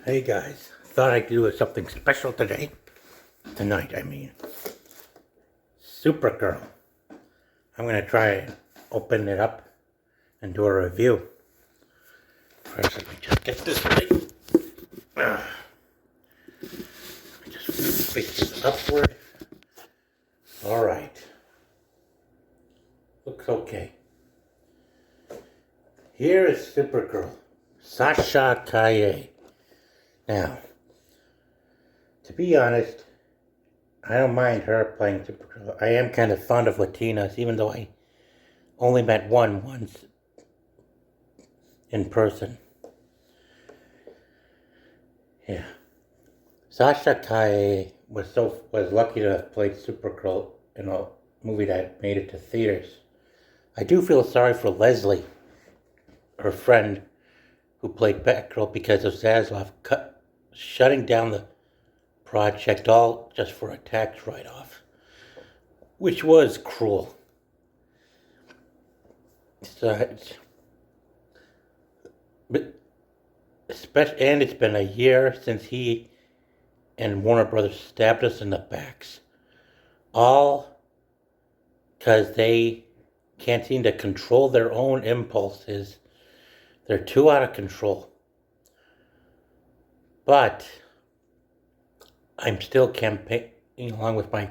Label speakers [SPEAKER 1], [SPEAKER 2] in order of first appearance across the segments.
[SPEAKER 1] Hey guys, thought I'd do something special tonight. Supergirl. I'm gonna try and open it up and do a review. First, let me just get this right. Let me just face this upward. Alright. Looks okay. Here is Supergirl. Sasha Calle. Now, to be honest, I don't mind her playing Supergirl. I am kind of fond of Latinas, even though I only met one once in person. Yeah. Sasha Calle was lucky to have played Supergirl in a movie that made it to theaters. I do feel sorry for Leslie, her friend, who played Batgirl, because of Zaslav shutting down the project all just for a tax write-off, which was cruel. And it's been a year since he and Warner Brothers stabbed us in the backs, all because they can't seem to control their own impulses. They're too out of control. But I'm still campaigning along with my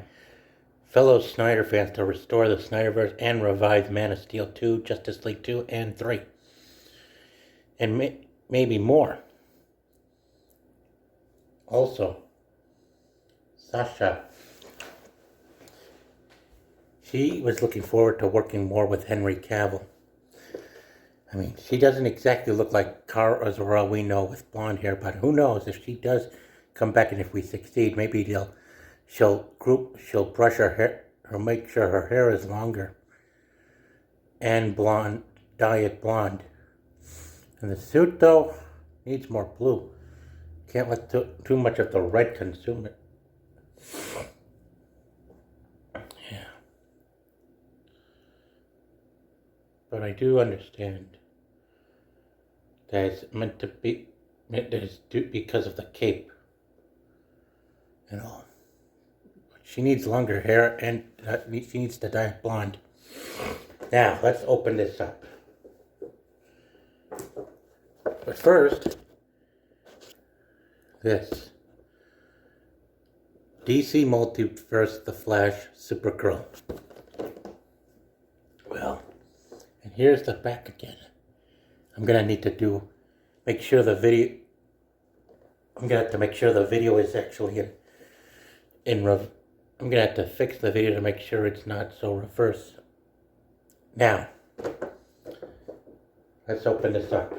[SPEAKER 1] fellow Snyder fans to restore the Snyderverse and revive Man of Steel 2, Justice League 2, and 3. And maybe more. Also, Sasha, she was looking forward to working more with Henry Cavill. I mean, she doesn't exactly look like Kara Zor-El we know with blonde hair, but who knows, if she does come back and if we succeed, maybe she'll brush her hair, or make sure her hair is longer and blonde, dye it blonde. And the suit, though, needs more blue. Can't let too much of the red consume it. Yeah. But I do understand that it's meant to be, because of the cape and all. She needs longer hair, and she needs to dye it blonde. Now, let's open this up. But first, this. DC Multiverse, The Flash, Supergirl. Well, and here's the back again. I'm gonna need to make sure the video. I'm gonna have to make sure the video is actually I'm gonna have to fix the video to make sure it's not so reverse. Now, let's open this up.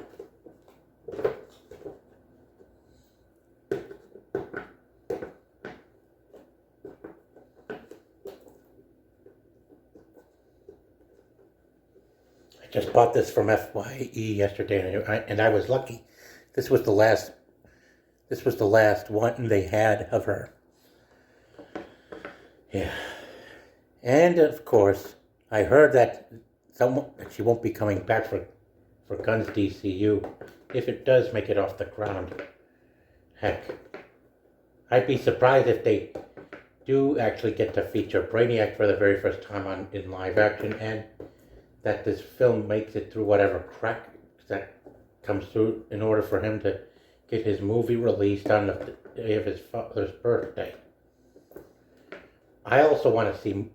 [SPEAKER 1] I just bought this from FYE yesterday, and I was lucky. This was the last one they had of her. Yeah. And of course, I heard that she won't be coming back for Guns DCU if it does make it off the ground. Heck, I'd be surprised if they do actually get to feature Brainiac for the very first time in live action, and that this film makes it through whatever crack that comes through in order for him to get his movie released on the day of his father's birthday. I also want to see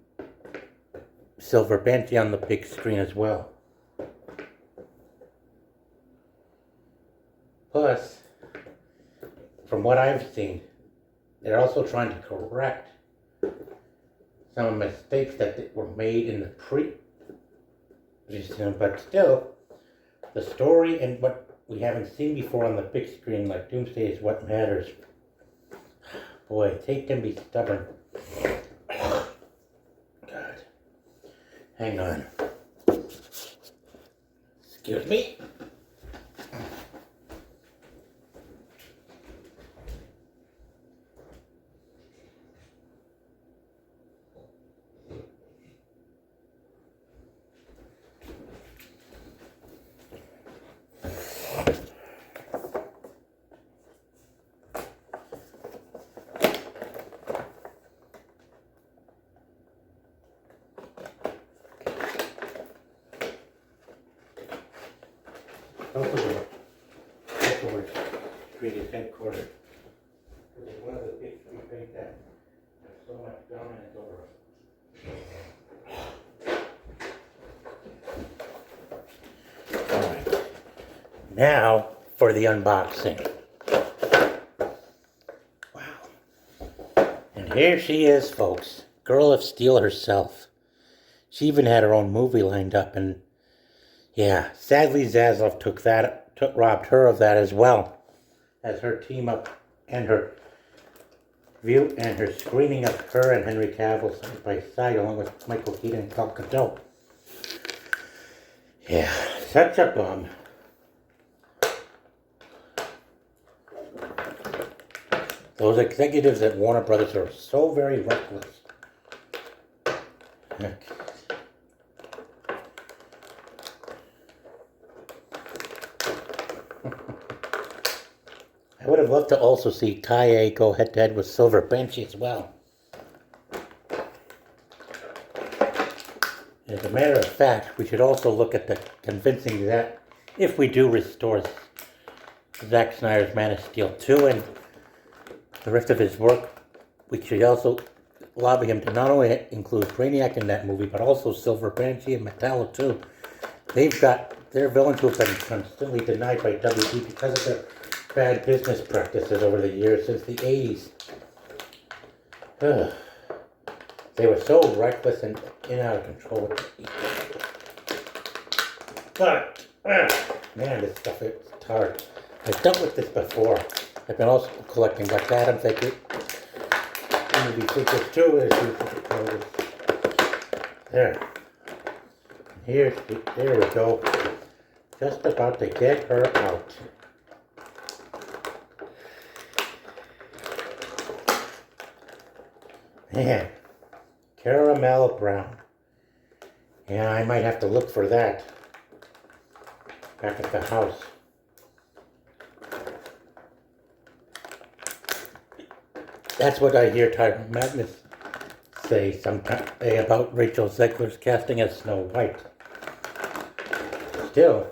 [SPEAKER 1] Silver Banshee on the big screen as well. Plus, from what I've seen, they're also trying to correct some mistakes that were made in the but still, the story and what we haven't seen before on the big screen, like Doomsday, is what matters. Boy, Tate can be stubborn. God. Hang on. Excuse me. created headquarters. It's one of the big three things that has so much dominance over us. Alright. Now for the unboxing. Wow. And here she is, folks. Girl of Steel herself. She even had her own movie lined up, and yeah, sadly Zaslav robbed her of that as well, as her team up and her view and her screening of her and Henry Cavill side by side, along with Michael Keaton and Gal Gadot. Yeah, such a bum. Those executives at Warner Brothers are so very reckless. Okay. I would have loved to also see Calle go head-to-head with Silver Banshee as well. As a matter of fact, we should also look at the convincing that if we do restore Zack Snyder's Man of Steel 2 and the rest of his work, we should also lobby him to not only include Brainiac in that movie, but also Silver Banshee and Metallo too. They've got their villains who have been constantly denied by WB because of their bad business practices over the years since the 80s. Ugh. They were so reckless and out of control with the But, man, this stuff is hard. I've dealt with this before. I've been also collecting Black Adam figures, movie figures too, as usual. There. There we go. Just about to get her out. Man, caramel brown. Yeah, I might have to look for that back at the house. That's what I hear Tyron Magnus say sometimes about Rachel Zegler's casting as Snow White. Still,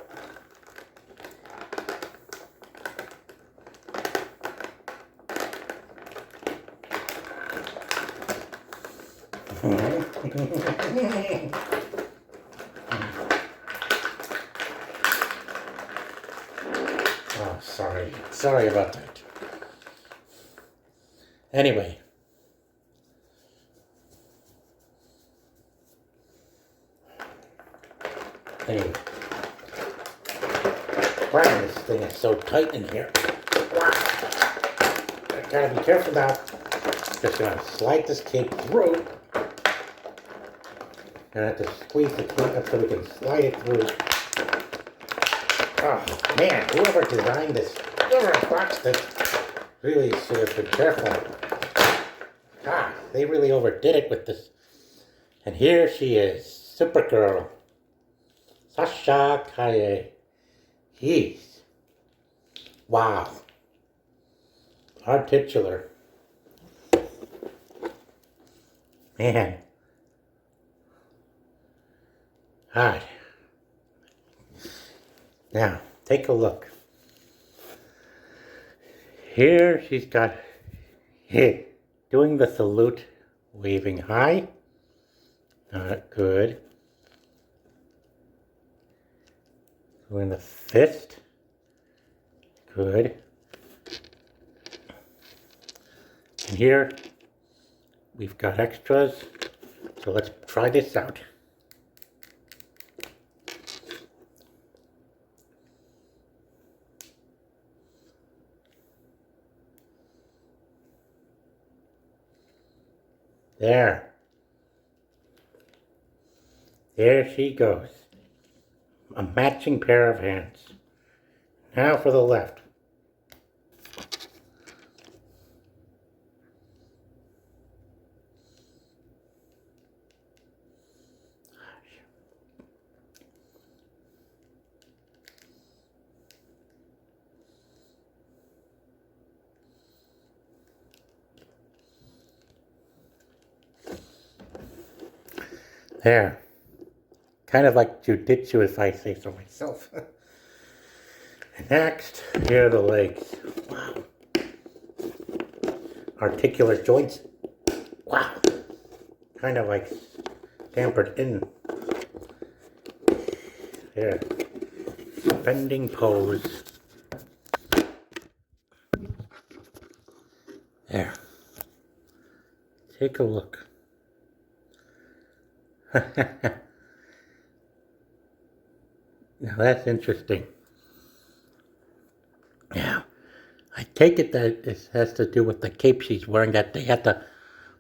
[SPEAKER 1] oh, sorry about that. Anyway, wow, this thing is so tight in here. Wow. I gotta be careful now. Just gonna slide this cape through. Gonna have to squeeze the cape up so we can slide it through. Oh man, whoever designed this, whoever boxed this, really should have been careful. Ah, they really overdid it with this. And here she is, Supergirl. Sasha Calle. Jeez. Wow. Our titular. Man. Alright. Now, take a look. Here she's got doing the salute, waving high. Not good. Doing the fist. Good. And here we've got extras. So let's try this out. There. There she goes. A matching pair of hands. Now for the left. There. Kind of like jujitsu, if I say so myself. And next, here are the legs. Wow. articular joints. Wow. Kind of like tampered in. There. Bending pose. There. Take a look. Now that's interesting. Now, I take it that this has to do with the cape she's wearing, that they had to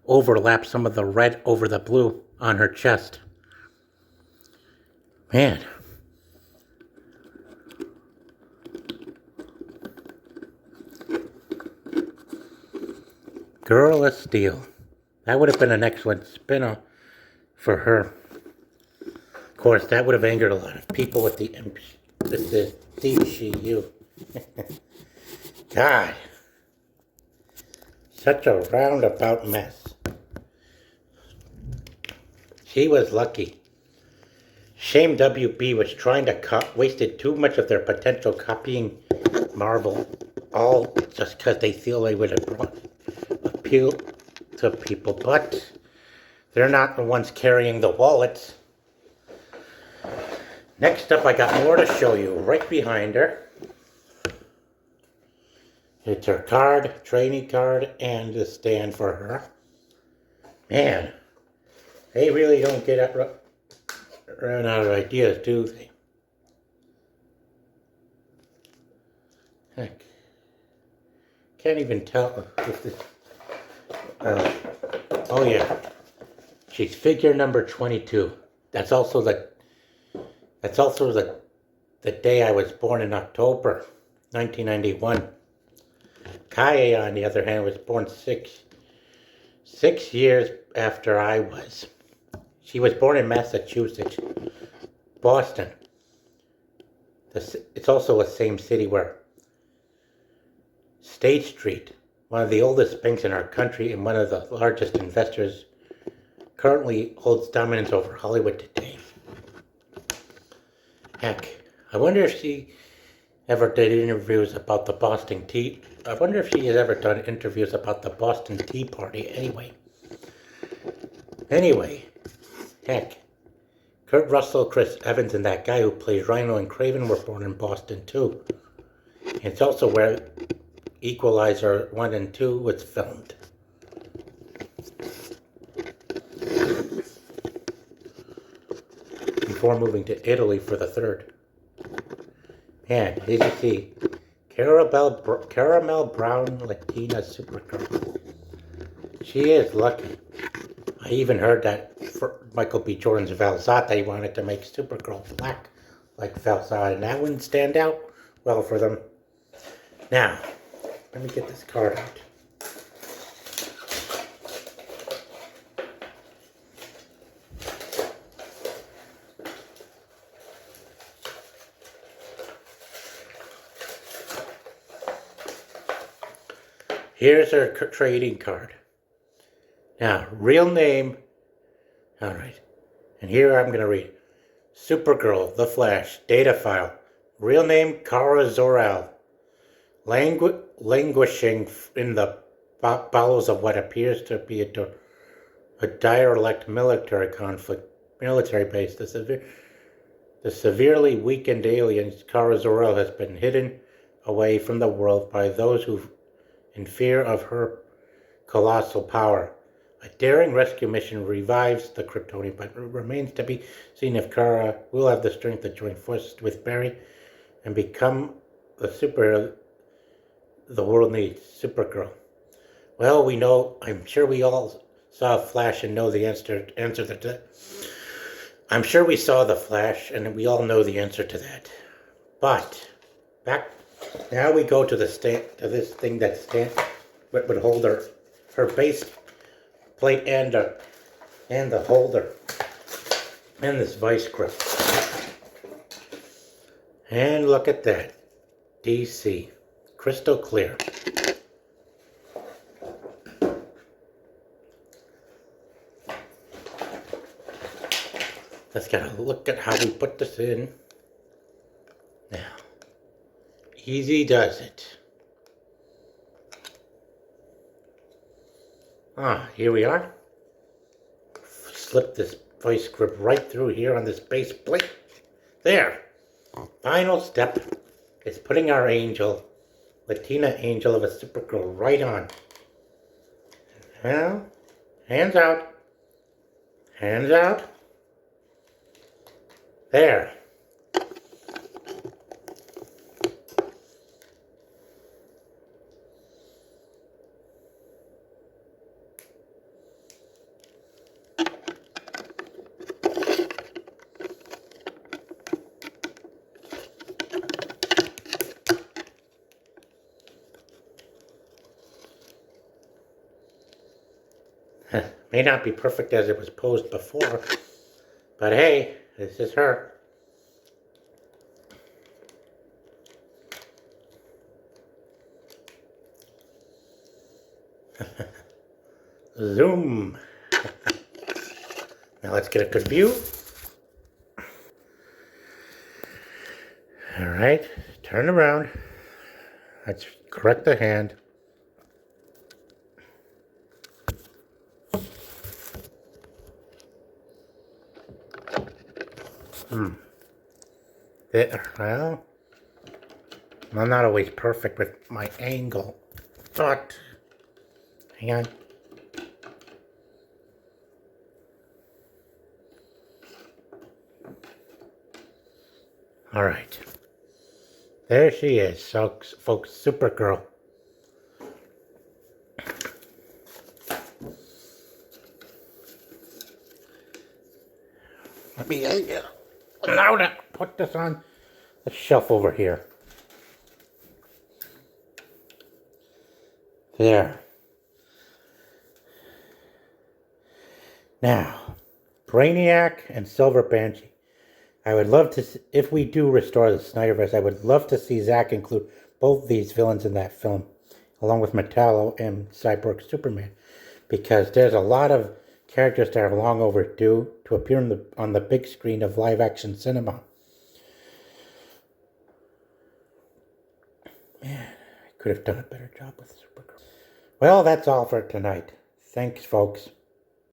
[SPEAKER 1] overlap some of the red over the blue on her chest. Man. Girl of Steel. That would have been an excellent spin-off for her. Of course, that would have angered a lot of people with the DCU. God. Such a roundabout mess. She was lucky. Shame WB was trying to wasted too much of their potential copying Marvel, all just because they feel they would appeal to people, but they're not the ones carrying the wallets. Next up, I got more to show you right behind her. It's her card, training card, and the stand for her. Man, they really don't run out of ideas, do they? Heck, can't even tell if this. Oh yeah, she's figure number 22. That's also the day I was born in October 1991. Calle, on the other hand, was born six years after I was. She was born in Massachusetts, Boston. It's also the same city where State Street, one of the oldest banks in our country and one of the largest investors, currently holds dominance over Hollywood today. Heck, I wonder if she ever did interviews about the Boston Tea. I wonder if she has ever done interviews about the Boston Tea Party anyway. Heck, Kurt Russell, Chris Evans, and that guy who plays Rhino and Craven were born in Boston too. It's also where Equalizer 1 and 2 was filmed. Before moving to Italy for the third. And as you see, Caramel Brown Latina Supergirl. She is lucky. I even heard that for Michael B. Jordan's Valzata, he wanted to make Supergirl black like Valzata, and that wouldn't stand out well for them. Now, let me get this card out. Here's her trading card. Now, real name. All right. And here I'm going to read. Supergirl, The Flash, data file. Real name, Kara Zor-El. Languishing in the bowels of what appears to be a derelict military base. The severely weakened alien, Kara Zor-El, has been hidden away from the world by those who in fear of her colossal power. A daring rescue mission revives the Kryptonian, but it remains to be seen if Kara will have the strength to join forces with Barry and become the superhero the world needs, Supergirl. Well, we know, I'm sure we all saw Flash and know the answer to that. I'm sure we saw the Flash and we all know the answer to that. But now we go to this thing that would hold her base plate and the holder and this vice grip. And look at that, DC, crystal clear. Let's get a look at how we put this in. Now, easy does it. Here we are. Slip this vice grip right through here on this base plate. There. Final step is putting our angel, Latina angel of a Supergirl, right on. Well, hands out. Hands out. There. May not be perfect as it was posed before, but hey, this is her. Zoom. Now let's get a good view. All right, turn around. Let's correct the hand. There, well, I'm not always perfect with my angle, but hang on. All right, there she is, so, folks, Supergirl. Let me allow to put this on the shelf over here. There. Now, Brainiac and Silver Banshee. I would love to, if we do restore the Snyderverse, I would love to see Zack include both these villains in that film, along with Metallo and Cyborg Superman, because there's a lot of characters that are long overdue to appear on the big screen of live-action cinema. Man, I could have done a better job with Supergirl. Well, that's all for tonight. Thanks, folks.